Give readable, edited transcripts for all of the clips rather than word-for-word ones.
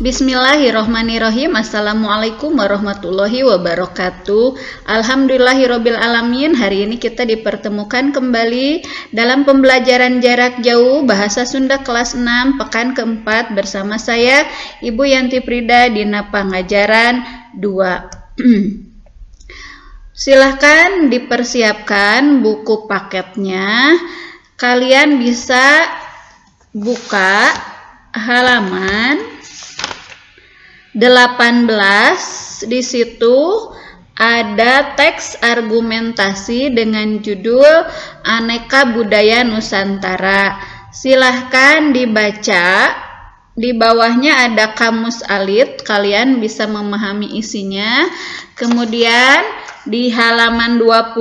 Bismillahirrohmanirrohim. Assalamualaikum warahmatullahi wabarakatuh. Alhamdulillahirabbil alamin. Hari ini kita dipertemukan kembali dalam pembelajaran jarak jauh Bahasa Sunda kelas 6 pekan keempat bersama saya Ibu Yanti Frida Dina Pangajaran 2. Silahkan dipersiapkan buku paketnya. Kalian bisa buka halaman 18. Di situ ada teks argumentasi dengan judul Aneka Budaya Nusantara. Silahkan dibaca. Di bawahnya ada kamus alit, kalian bisa memahami isinya. Kemudian di halaman 20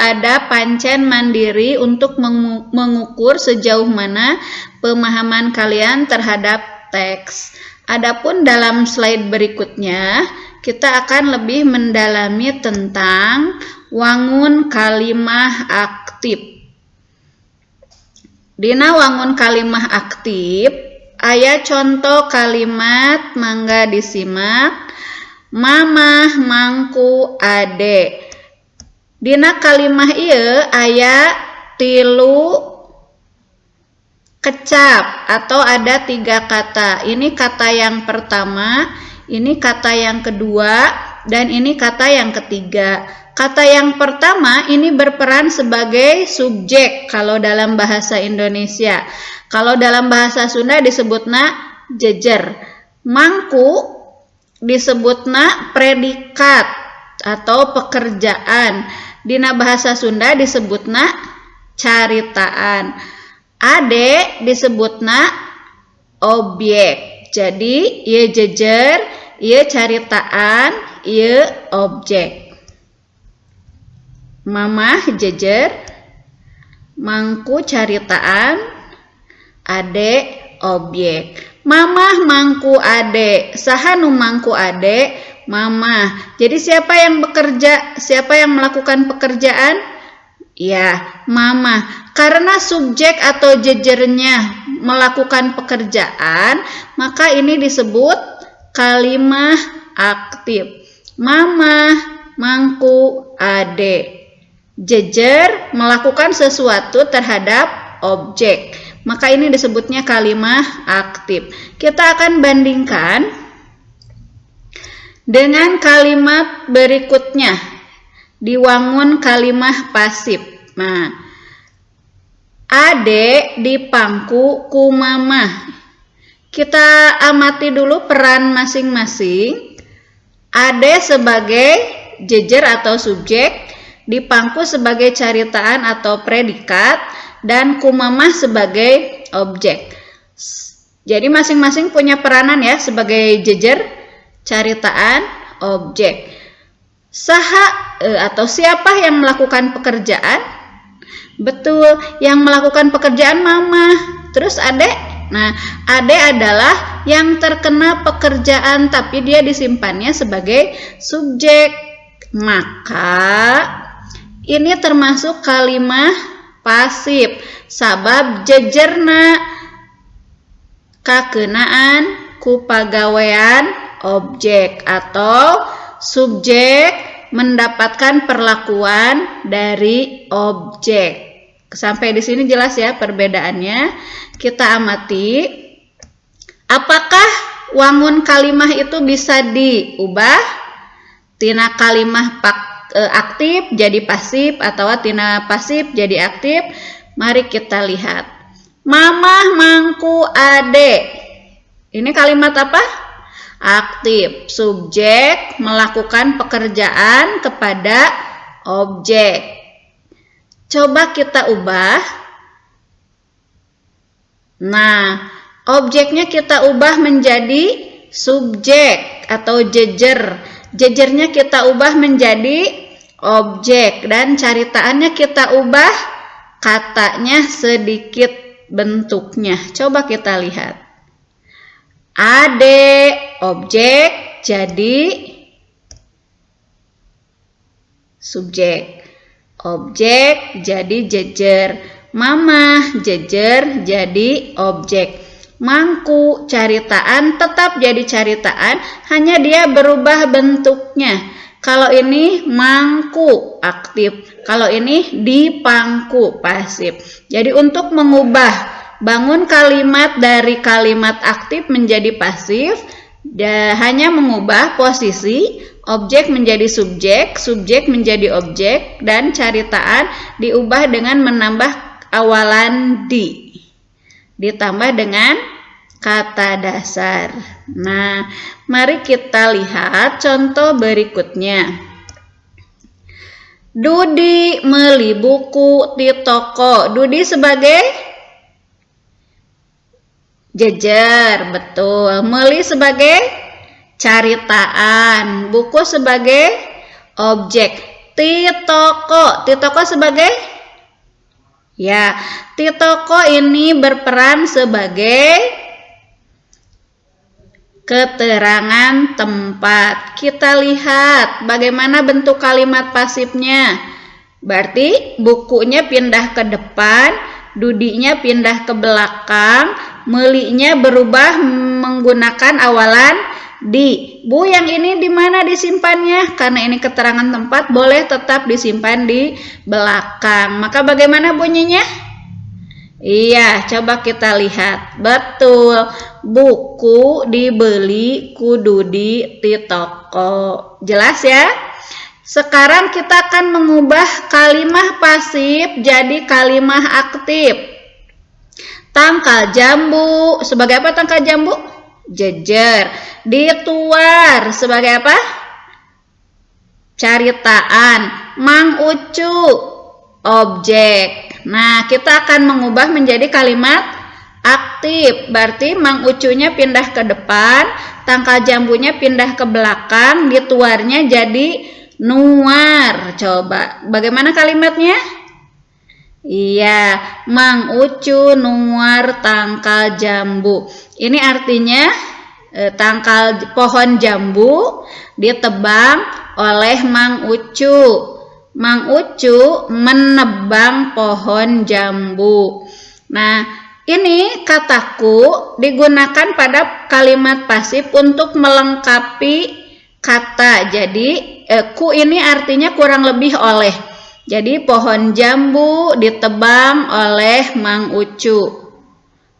ada pancen mandiri untuk mengukur sejauh mana pemahaman kalian terhadap teks. Adapun dalam slide berikutnya, kita akan lebih mendalami tentang wangun kalimah aktif. Dina wangun kalimah aktif, aya contoh kalimat mangga disimak. Mamah, mangku, ade. Dina kalimah ieu aya 3 kecap atau ada 3 kata. Ini kata yang pertama, ini kata yang kedua, dan ini kata yang ketiga. Kata yang pertama ini berperan sebagai subjek kalau dalam bahasa Indonesia. Kalau dalam bahasa Sunda disebutna jejer. Mangku disebutna predikat atau pekerjaan. Dina bahasa Sunda disebutna caritaan. Ade disebutna objek. Jadi ieu jejer, ieu caritaan, ieu objek. Mamah jejer, mangku caritaan, ade objek. Mamah mangku ade, saha nu mangku ade? Mamah. Jadi siapa yang bekerja? Siapa yang melakukan pekerjaan? Ya, mamah. Karena subjek atau jejernya melakukan pekerjaan, maka ini disebut kalimah aktif. Mamah, mangku, ade. Jejer melakukan sesuatu terhadap objek. Maka ini disebutnya kalimah aktif. Kita akan bandingkan dengan kalimat berikutnya di wangun kalimah pasif. Nah, ade dipangku ku mamah. Kita amati dulu peran masing-masing. Ade sebagai jejer atau subjek, dipangku sebagai caritaan atau predikat, dan ku mamah sebagai objek. Jadi masing-masing punya peranan ya sebagai jejer, caritaan, objek. Saha atau siapa yang melakukan pekerjaan? Betul, yang melakukan pekerjaan mamah. Terus ade? Nah, ade adalah yang terkena pekerjaan tapi dia disimpannya sebagai subjek. Maka ini termasuk kalimah pasif. Sabab jejerna kakenaan ku pagawean objek atau subjek mendapatkan perlakuan dari objek. Sampai di sini jelas ya perbedaannya. Kita amati apakah wangun kalimah itu bisa diubah tina kalimah aktif jadi pasif atau tina pasif jadi aktif. Mari kita lihat. Mamah mangku ade. Ini kalimat apa? Aktif. Subjek melakukan pekerjaan kepada objek. Coba kita ubah. Nah, objeknya kita ubah menjadi subjek atau jejer. Jejernya kita ubah menjadi objek. Dan caritaannya kita ubah katanya sedikit bentuknya. Coba kita lihat. Ade objek jadi subjek. Objek jadi jejer. Mamah jejer jadi objek. mangku, caritaan tetap jadi caritaan, hanya dia berubah bentuknya. Kalau ini mangku aktif, kalau ini dipangku pasif. Jadi untuk mengubah bangun kalimat dari kalimat aktif menjadi pasif, hanya mengubah posisi objek menjadi subjek, subjek menjadi objek, dan caritaan diubah dengan menambah awalan di, ditambah dengan kata dasar. Nah, mari kita lihat contoh berikutnya. Dudi beli buku di toko. Dudi sebagai jejer, betul. Meli sebagai caritaan, buku sebagai objek. Ti toko sebagai, ya, ti toko ini berperan sebagai keterangan tempat. Kita lihat bagaimana bentuk kalimat pasifnya. Berarti bukunya pindah ke depan, dudinya pindah ke belakang, melinya berubah menggunakan awalan di. Bu, yang ini di mana disimpannya? Karena ini keterangan tempat, boleh tetap disimpan di belakang. Maka bagaimana bunyinya? Iya, coba kita lihat. Betul, buku dibeli ku Dudi di toko. Jelas ya? Sekarang kita akan mengubah kalimat pasif jadi kalimat aktif. Tangkal jambu, sebagai apa tangkal jambu? Jejer. Dituar, sebagai apa? Caritaan. Mang Ucu, objek. Nah, kita akan mengubah menjadi kalimat aktif. Berarti Mang Ucunya pindah ke depan, tangkal jambunya pindah ke belakang, dituarnya jadi nuar. Coba, bagaimana kalimatnya? Iya, Mang Ucu nuar tangkal jambu. Ini artinya tangkal pohon jambu ditebang oleh Mang Ucu. Mang Ucu menebang pohon jambu. Nah, ini kataku digunakan pada kalimat pasif untuk melengkapi kata. Jadi, ku ini artinya kurang lebih oleh. Jadi, pohon jambu ditebang oleh Mang Ucu.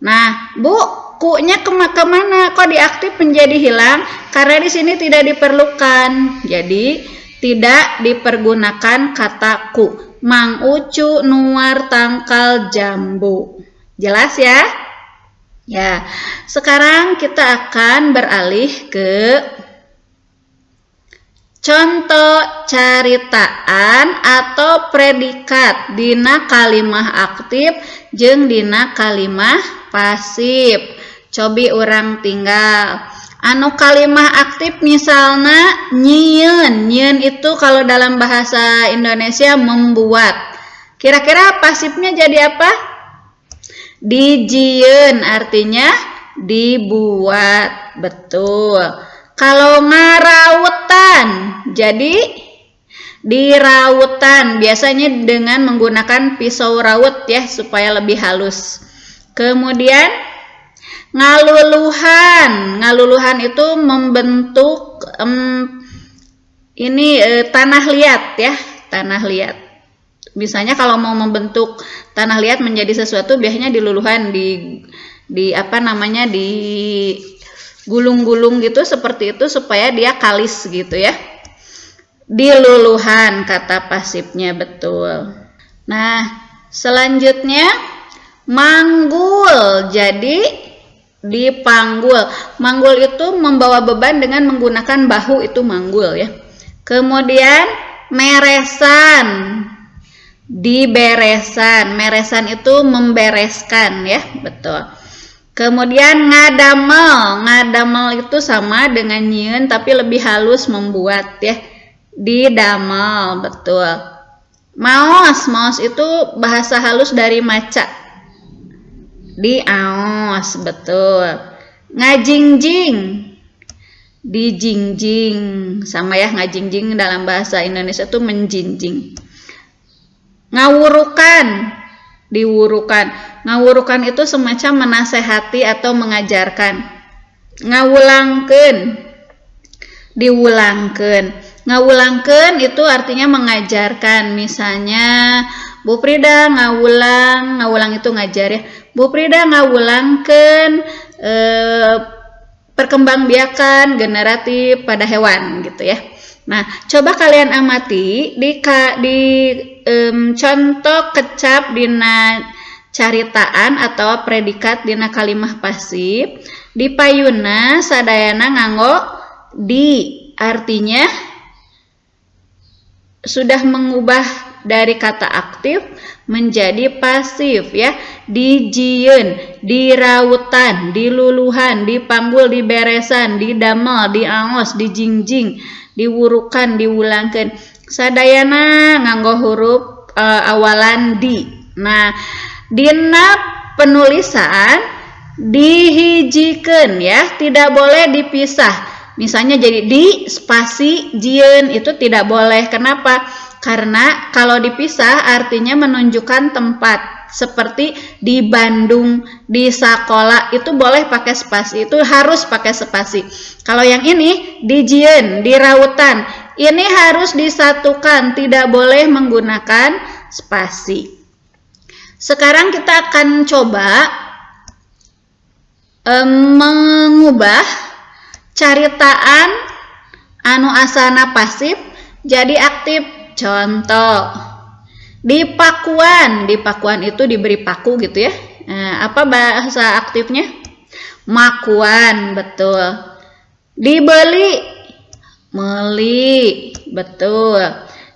Nah, Bu, ku-nya kemana? Kok diaktif menjadi hilang? Karena di sini tidak diperlukan. Jadi, tidak dipergunakan kata ku. Mang Ucu nuar tangkal jambu. Jelas ya? Ya. Sekarang kita akan beralih ke contoh caritaan atau predikat dina kalimah aktif jeung dina kalimah pasif. Cobi urang tinggal. Anu kalimah aktif misalnya nyieun. Nyieun itu kalau dalam bahasa Indonesia membuat. Kira-kira pasifnya jadi apa? Dijieun, artinya dibuat. Betul. Kalau ngarautan, jadi dirautan. Biasanya dengan menggunakan pisau raut ya, supaya lebih halus. Kemudian ngaluluhan. Ngaluluhan itu membentuk tanah liat ya, tanah liat. Misalnya kalau mau membentuk tanah liat menjadi sesuatu, biasanya diluluhan di apa namanya, di gulung-gulung gitu, seperti itu supaya dia kalis gitu ya. Diluluhan kata pasifnya, betul. Nah, selanjutnya manggul. Jadi dipanggul. Manggul itu membawa beban dengan menggunakan bahu, itu manggul ya. Kemudian meresan. Diberesan. Meresan itu membereskan ya, betul. Kemudian ngadamel. Ngadamel itu sama dengan nyieun tapi lebih halus, membuat ya. Didamel, betul. Maos. Maos itu bahasa halus dari maca. Diaos, betul. Ngajingjing. Dijingjing, sama ya, ngajingjing dalam bahasa Indonesia itu menjinjing. Ngawurukan. diwurukan. Ngawurukan itu semacam menasehati atau mengajarkan. Ngawulangkeun, diwulangkeun. Ngawulangkeun itu artinya mengajarkan. Misalnya Bu Prida ngawulang itu ngajar ya. Bu Prida ngawulangkeun perkembangbiakan generatif pada hewan gitu ya. Nah, coba kalian amati di contoh kecap dina caritaan atau predikat dina kalimah pasif. Di payuna sadayana nganggo di, artinya sudah mengubah dari kata aktif menjadi pasif ya. Dijieun, dirautan, diluluhan, dipanggul, diberesan, didamel, diangos, dijingjing, diwurukan, diwulangkeun. Sadayana nganggo huruf awalan di. Nah, dina penulisan dihijikeun ya, tidak boleh dipisah. Misalnya jadi di spasi jieun itu tidak boleh. Kenapa? Karena kalau dipisah artinya menunjukkan tempat. Seperti di Bandung, di sekolah itu boleh pakai spasi, itu harus pakai spasi. Kalau yang ini dijieun, dirautan, ini harus disatukan, tidak boleh menggunakan spasi. Sekarang kita akan coba mengubah caritaan anu asana pasif jadi aktif. Contoh di pakuan itu diberi paku gitu ya. Apa bahasa aktifnya? Makuan, betul. Dibeli, meli, betul.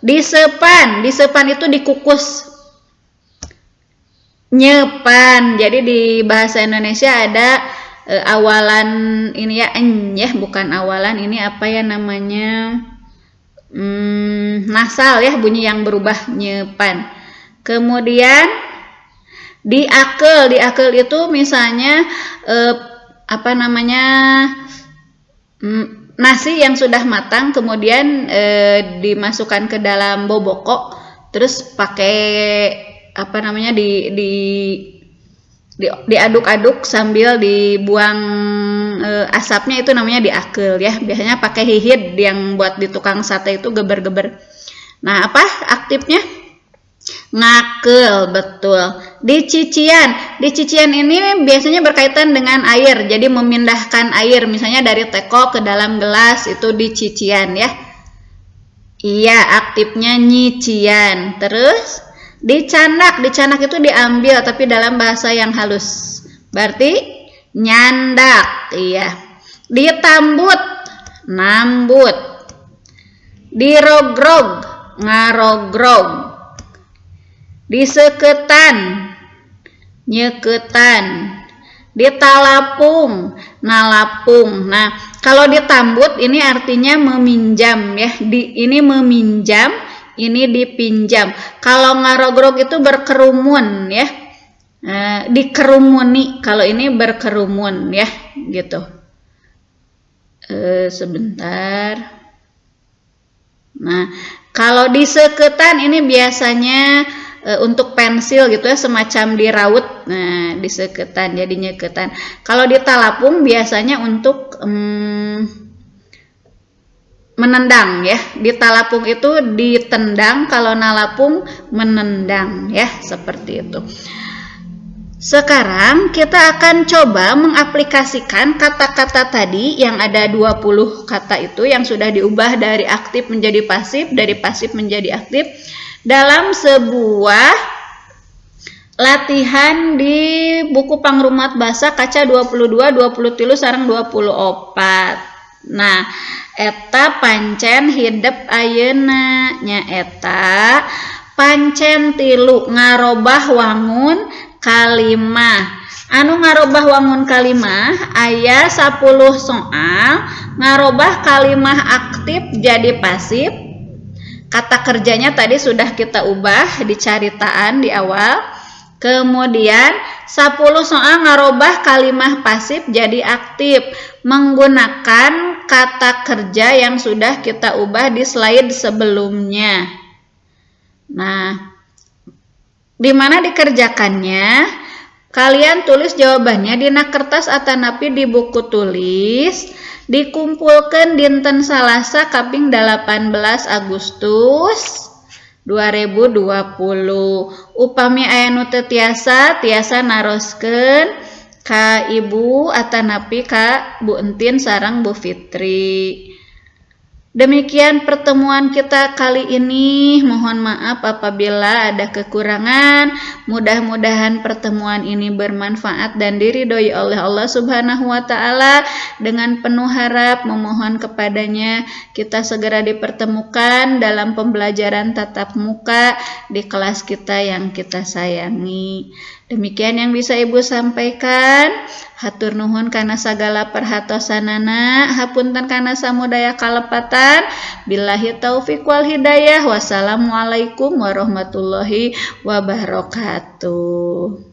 Disepan itu dikukus, nyepan. Jadi di bahasa Indonesia ada awalan ini ya, ya bukan awalan, ini apa ya namanya, nasal ya, bunyi yang berubah, nyepan. Kemudian diakel itu misalnya apa namanya, nasi yang sudah matang kemudian dimasukkan ke dalam boboko, terus pakai apa namanya diaduk-aduk sambil dibuang asapnya, itu namanya diakel ya. Biasanya pakai hihit yang buat di tukang sate itu geber-geber. Nah, apa aktifnya? Ngakel, betul. Dicician ini biasanya berkaitan dengan air, jadi memindahkan air misalnya dari teko ke dalam gelas, itu dicician ya. Iya, aktifnya nyician. Terus dicanak itu diambil tapi dalam bahasa yang halus, berarti nyandak. Iya. Ditambut, nambut. Dirogrog, ngarogrog. Diseketan, nyeketan. Ditalapung, nalapung. Nah, kalau ditambut ini artinya meminjam ya. Ini meminjam, ini dipinjam. Kalau ngarogrog itu berkerumun ya. Dikerumuni, kalau ini berkerumun ya, gitu. Sebentar. Nah, kalau diseketan ini biasanya untuk pensil gitu ya, semacam diraut. Nah, diseketan jadi nyeketan. Kalau ditalapung biasanya untuk menendang ya. Ditalapung itu ditendang, kalau nalapung menendang ya, seperti itu. Sekarang kita akan coba mengaplikasikan kata-kata tadi yang ada 20 kata itu yang sudah diubah dari aktif menjadi pasif, dari pasif menjadi aktif dalam sebuah latihan di buku Pangrumat Basa kaca 22, 23 sareng 24. Nah, eta pancen hidup ayeuna nya eta pancen tilu ngarobah wangun kalimah. Anu ngarobah wangun kalimah aya 10 soal ngarobah kalimah aktif jadi pasif. Kata kerjanya tadi sudah kita ubah di caritaan di awal. Kemudian 10 soal ngarobah kalimah pasif jadi aktif menggunakan kata kerja yang sudah kita ubah di slide sebelumnya. Nah, Di mana dikerjakannya? Kalian tulis jawabannya dina kertas atanapi di buku tulis, dikumpulkan dinten Salasa kaping 18 Agustus 2020. Upami aya nu teu tiasa naroskeun ka Ibu atanapi ka Bu Entin sareng Bu Fitri. Demikian pertemuan kita kali ini. Mohon maaf apabila ada kekurangan. Mudah-mudahan pertemuan ini bermanfaat dan diridhoi oleh Allah Subhanahu wa taala. Dengan penuh harap memohon kepadanya kita segera dipertemukan dalam pembelajaran tatap muka di kelas kita yang kita sayangi. Demikian yang bisa Ibu sampaikan. Hatur nuhun kana sagala perhatosanana, hapunten kana samudaya kalepatan. Billahi taufik wal hidayah. Wassalamualaikum warahmatullahi wabarakatuh.